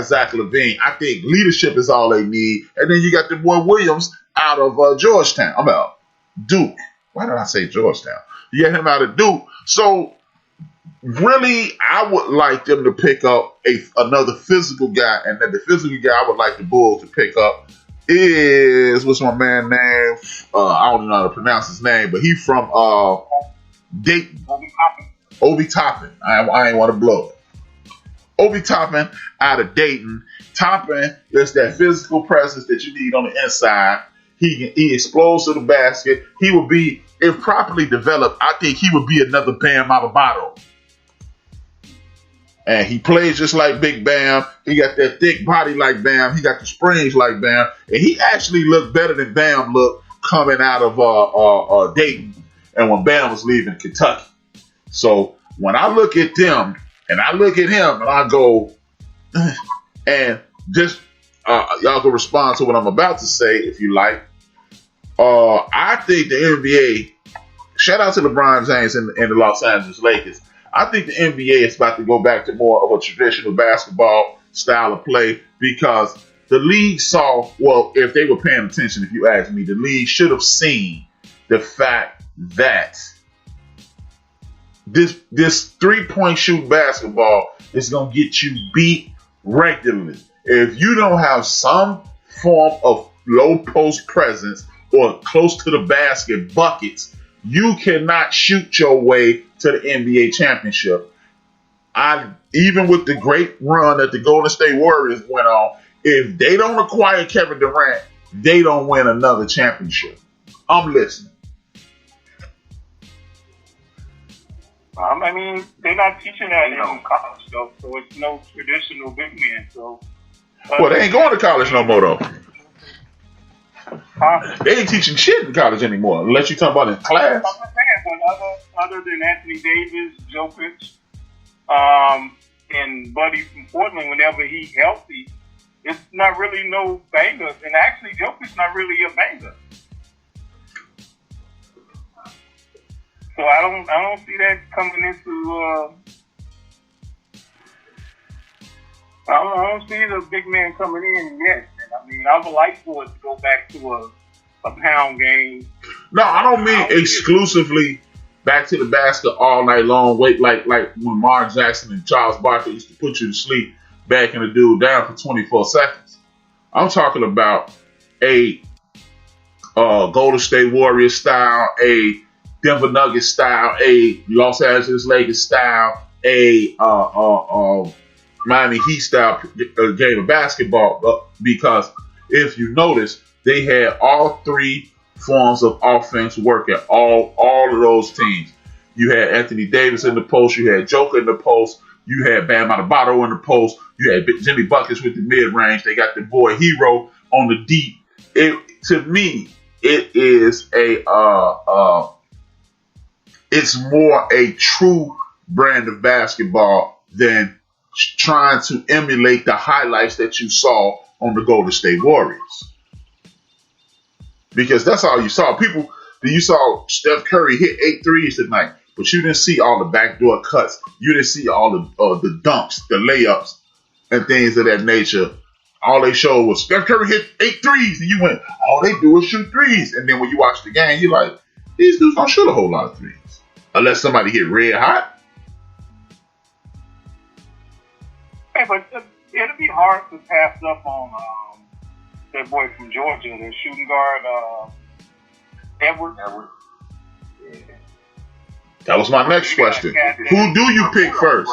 Zach LaVine. I think leadership is all they need. And then you got the boy Williams out of Georgetown. I'm out. Duke. Why did I say Georgetown? You get him out of Duke. So really, I would like them to pick up another physical guy, and then the physical guy I would like the Bulls to pick up is, what's my man name? I don't know how to pronounce his name, but he's from Dayton. Obi Toppin. I ain't want to blow it. Obi Toppin out of Dayton. Toppin is that physical presence that you need on the inside. He explodes to the basket. He would be, if properly developed, I think he would be another Bam Adebayo. And he plays just like Big Bam. He got that thick body like Bam. He got the springs like Bam. And he actually looked better than Bam looked coming out of Dayton and when Bam was leaving Kentucky. So when I look at them and I look at him and I go, and just y'all can respond to what I'm about to say if you like. I think the NBA, shout out to LeBron James and the Los Angeles Lakers. I think the NBA is about to go back to more of a traditional basketball style of play because the league saw, well, if they were paying attention, if you ask me, the league should have seen the fact that this three-point shoot basketball is going to get you beat regularly. If you don't have some form of low post presence or close to the basket buckets, you cannot shoot your way to the NBA championship. Even with the great run that the Golden State Warriors went on, if they don't acquire Kevin Durant, they don't win another championship. I'm listening. I mean, they're not teaching that in college, though, so it's no traditional big man. So, well, they ain't going to college no more, though. They ain't teaching shit in college anymore, unless you talk about in class. I'm just saying, but other than Anthony Davis, Jokic, and Buddy from Portland, whenever he's healthy, it's not really no bangers. And actually, Jokic's not really a banger. So I don't see that coming into. I don't see the big man coming in yet. I mean, I would like for it to go back to a pound game. No, I don't mean exclusively back to the basket all night long. Wait, like when Mark Jackson and Charles Barkley used to put you to sleep, backing the dude down for 24 seconds. I'm talking about a Golden State Warriors style, a Denver Nuggets style, a Los Angeles Lakers style, a Miami Heat style game of basketball. Because if you notice, they had all three forms of offense working, all of those teams. You had Anthony Davis in the post, you had Joker in the post, you had Bam Adebayo in the post, you had Jimmy Buckets with the mid-range, they got the boy Hero on the deep. To me, it is it's more a true brand of basketball than trying to emulate the highlights that you saw on the Golden State Warriors. Because that's all you saw. You saw Steph Curry hit 8 threes tonight, but you didn't see all the backdoor cuts. You didn't see all the dunks, the layups, and things of that nature. All they showed was Steph Curry hit 8 threes, and you went, all they do is shoot threes. And then when you watch the game, you're like, these dudes don't shoot a whole lot of threes. Unless somebody hit red hot. Hey, but it'll be hard to pass up on that boy from Georgia, the shooting guard, Edwards. Yeah. That was my next question. Who do you pick first?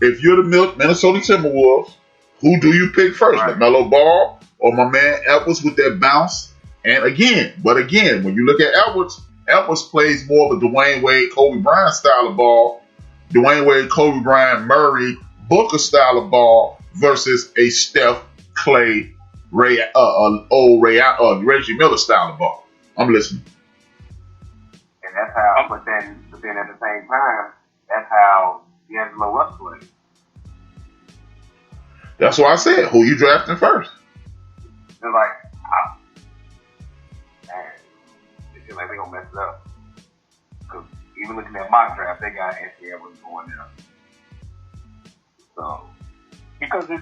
If you're the Minnesota Timberwolves, who do you pick first? Right. LaMelo Ball or my man Edwards with that bounce? And again, when you look at Edwards plays more of a Dwayne Wade, Kobe Bryant style of ball. Dwayne Wade, Kobe Bryant, Murray, Booker style of ball versus a Steph, Clay, Reggie Miller style of ball. I'm listening. And that's how. But then at the same time, that's how D'Angelo Russell plays. That's why I said, who you drafting first? It's like, man, it feels like they gonna mess it up. Because even looking at mock draft, they got Anthony Edwards going there. So because it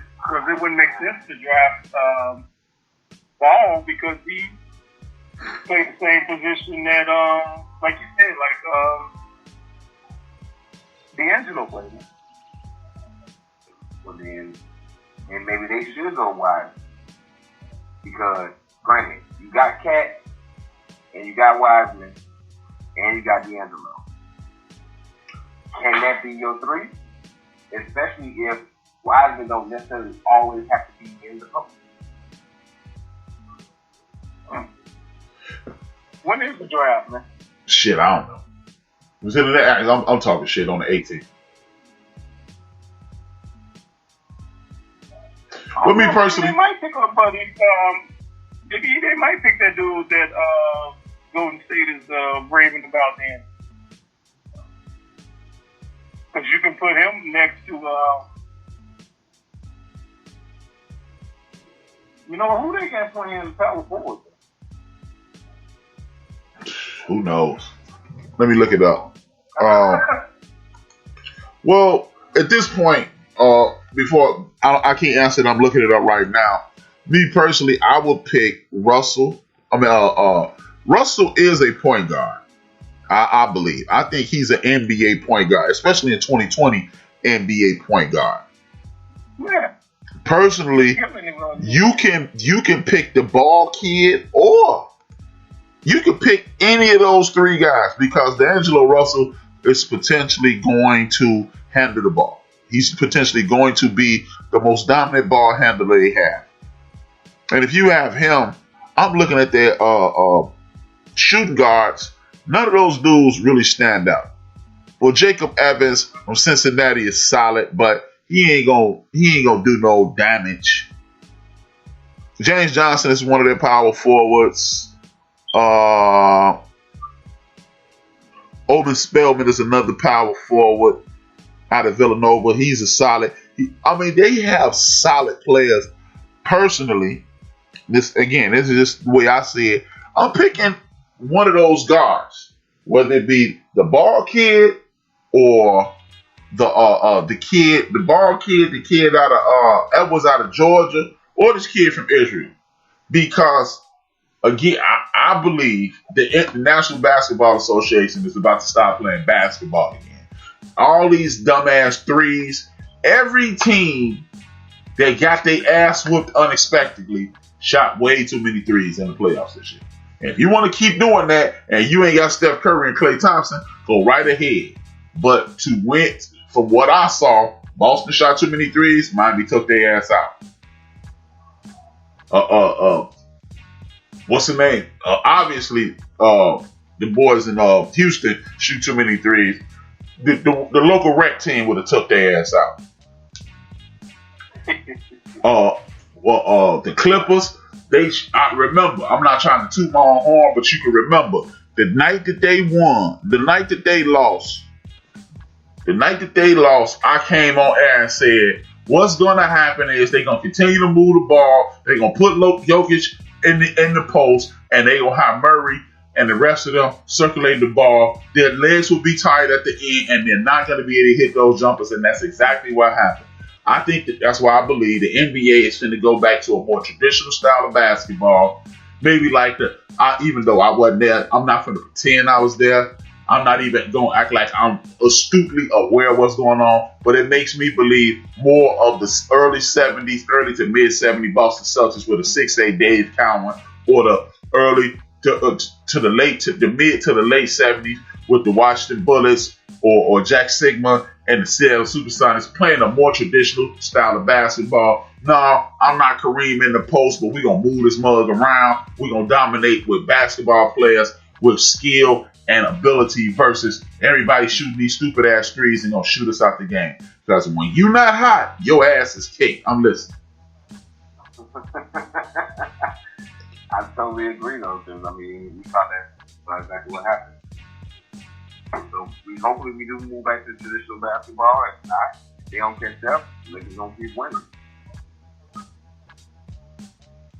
wouldn't make sense to draft Ball because he played the same position that like you said, D'Angelo played. Well then, and maybe they should go wide because, granted, you got Cat and you got Wiseman and you got D'Angelo. Can that be your three? Especially if Wiseman don't necessarily always have to be in the post. When is the draft, man? Shit, I don't know. Was it I'm talking shit on the 18th. With me personally, they might pick up, buddy. Maybe they might pick that dude that Golden State is raving about then. Because you can put him next to, who they got playing in the power forward? who knows? Let me look it up. Well, at this point, before I can't answer it, I'm looking it up right now. Me personally, I would pick Russell. Russell is a point guard. I believe. I think he's an NBA point guard, especially in 2020 NBA point guard. Yeah. Personally, you can pick the ball kid or you can pick any of those three guys because D'Angelo Russell is potentially going to handle the ball. He's potentially going to be the most dominant ball handler they have. And if you have him, I'm looking at their shooting guards. None of those dudes really stand out. Well, Jacob Evans from Cincinnati is solid, but he ain't gonna do no damage. James Johnson is one of their power forwards. Oden Spellman is another power forward out of Villanova. He's a solid. They have solid players. Personally, this is just the way I see it. I'm picking one of those guards, whether it be the ball kid or the kid out of Edwards out of Georgia, or this kid from Israel, because again, I believe the National Basketball Association is about to stop playing basketball again. All these dumbass threes. Every team that got their ass whooped unexpectedly shot way too many threes in the playoffs this year. And if you want to keep doing that and you ain't got Steph Curry and Klay Thompson, go right ahead. But to win, from what I saw, Boston shot too many threes. Miami took their ass out. What's the name? Obviously, the boys in Houston shoot too many threes. The local rec team would have took their ass out. The Clippers. I remember. I'm not trying to toot my own horn, but you can remember the night that they won, the night that they lost. I came on air and said, "What's going to happen is they're going to continue to move the ball. They're going to put Jokic in the post, and they're going to have Murray and the rest of them circulating the ball. Their legs will be tired at the end, and they're not going to be able to hit those jumpers." And that's exactly what happened. I think that's why I believe the NBA is going to go back to a more traditional style of basketball. Maybe like even though I wasn't there, I'm not going to pretend I was there. I'm not even going to act like I'm astutely aware of what's going on. But it makes me believe more of the early 70s, early to mid 70s Boston Celtics with a 6'8" Dave Cowan, or the early to the mid to the late 70s with the Washington Bullets or Jack Sigma and the Seattle Supersonics playing a more traditional style of basketball. No, I'm not Kareem in the post, but we're going to move this mug around. We're going to dominate with basketball players with skill and ability versus everybody shooting these stupid ass threes and going to shoot us out the game. Because when you're not hot, your ass is cake. I'm listening. I totally agree though, because we saw that's exactly what happened. So hopefully we do move back to traditional basketball. If not, they don't catch up. They're gonna keep winning.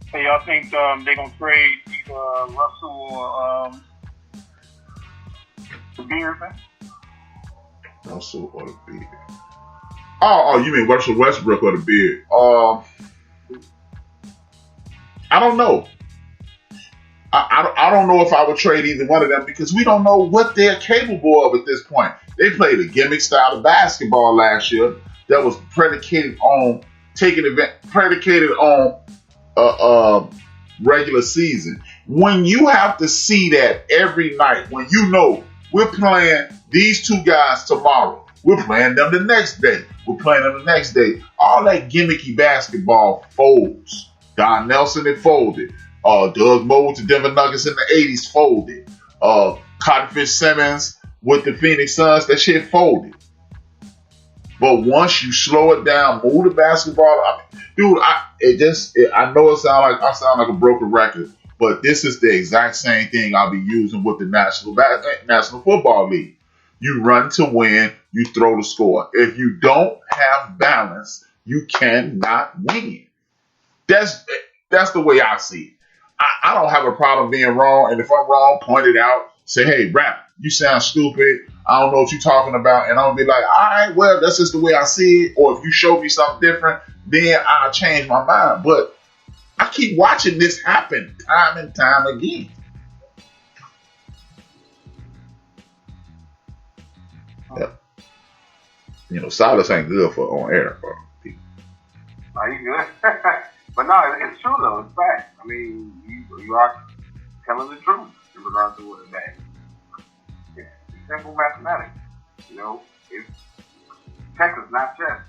Hey, y'all think they're gonna trade either Russell or the Beard, man? Russell or the Beard? Oh, you mean Russell Westbrook or the beard? I don't know. I don't know if I would trade either one of them because we don't know what they're capable of at this point. They played a gimmick style of basketball last year that was predicated on regular season. When you have to see that every night, when you know we're playing these two guys tomorrow, we're playing them the next day, we're playing them the next day, all that gimmicky basketball folds. Don Nelson, it folded. Doug Moe with the Denver Nuggets in the 80s folded. Cottonfish Simmons with the Phoenix Suns, that shit folded. But once you slow it down, move the basketball, I know I sound like a broken record, but this is the exact same thing I'll be using with the National Football League. You run to win, you throw to score. If you don't have balance, you cannot win. That's the way I see it. I don't have a problem being wrong, and if I'm wrong, point it out. Say, hey, rap, you sound stupid. I don't know what you're talking about. And I'll be like, all right, well, that's just the way I see it. Or if you show me something different, then I'll change my mind. But I keep watching this happen time and time again. Yeah. Silence ain't good for on air for people. Are you good? But no, it's true though. It's fact. I mean, you are telling the truth in regards to what it is. It's simple mathematics. It's chess is not chess.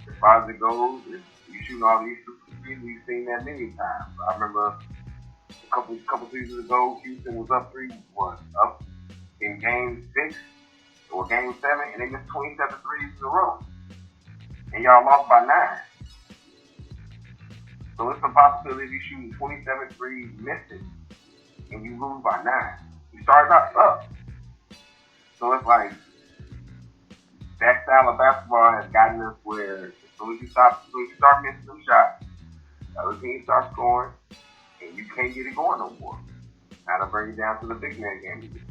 As far as it goes, you shooting all these threes. We've seen that many times. I remember a couple seasons ago, Houston was up in game 6 or game 7, and they missed 27 threes in a row, and y'all lost by 9. So it's a possibility of you shooting 27 threes, missing, and you lose by 9. You started out up. So it's like that style of basketball has gotten us where as soon as you start missing them shots, the other team starts scoring, and you can't get it going no more. Now to bring it down to the big man game again.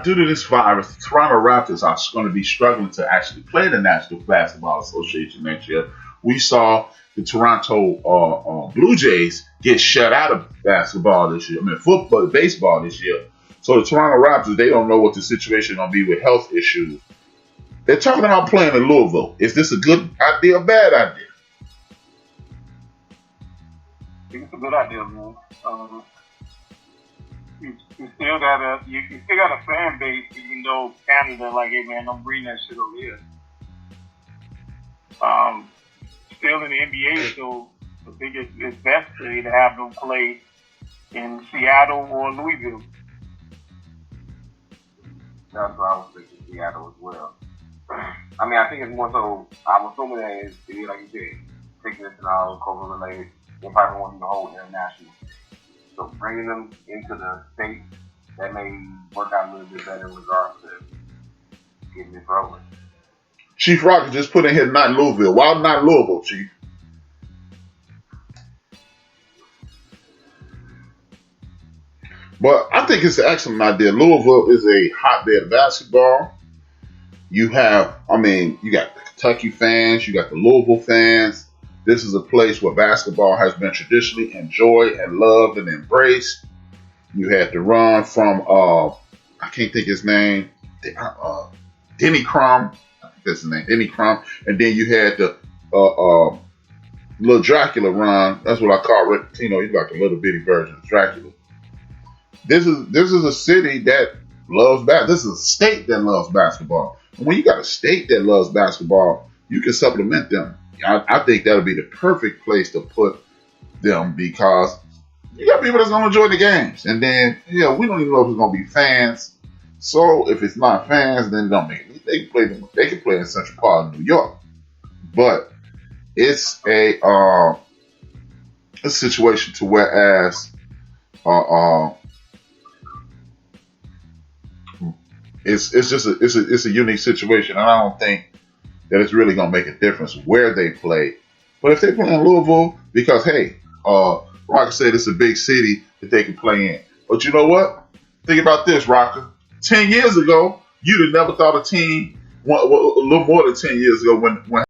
Due to this virus, the Toronto Raptors are going to be struggling to actually play the National Basketball Association next year. We saw the Toronto Blue Jays get shut out of basketball this year. Baseball this year. So the Toronto Raptors, they don't know what the situation is going to be with health issues. They're talking about playing in Louisville. Is this a good idea or bad idea? I think it's a good idea, man. You still got a fan base, even though Canada, like, hey man, don't bring that shit over here. Still in the NBA, so I think it's best to have them play in Seattle or Louisville. That's what I was thinking, Seattle as well. I mean, I think it's more so, I'm assuming that it's, like you said, tickets and all COVID related, they probably want to hold international. So bringing them into the state, that may work out a little bit better in regards to getting this rolling. Chief Rocket just put in here not Louisville. Why not Louisville, Chief? But I think it's an excellent idea. Louisville is a hotbed of basketball. You got the Kentucky fans, you got the Louisville fans. This is a place where basketball has been traditionally enjoyed and loved and embraced. You had to run from, I can't think his name, Denny Crum. I think that's his name, Denny Crum. And then you had the little Dracula run. That's what I call it. He's like a little bitty version of Dracula. This is a city that loves basketball. This is a state that loves basketball. And when you got a state that loves basketball, you can supplement them. I think that'll be the perfect place to put them because you got people that's going to enjoy the games. And then, we don't even know if it's going to be fans. So if it's not fans, then don't make it. They can play in Central Park in New York. But it's a situation to whereas it's a unique situation. And I don't think that it's really going to make a difference where they play. But if they play in Louisville, because, hey, Rocker said it's a big city that they can play in. But you know what? Think about this, Rocker. 10 years ago, You'd have never thought a team, a little more than 10 years ago, when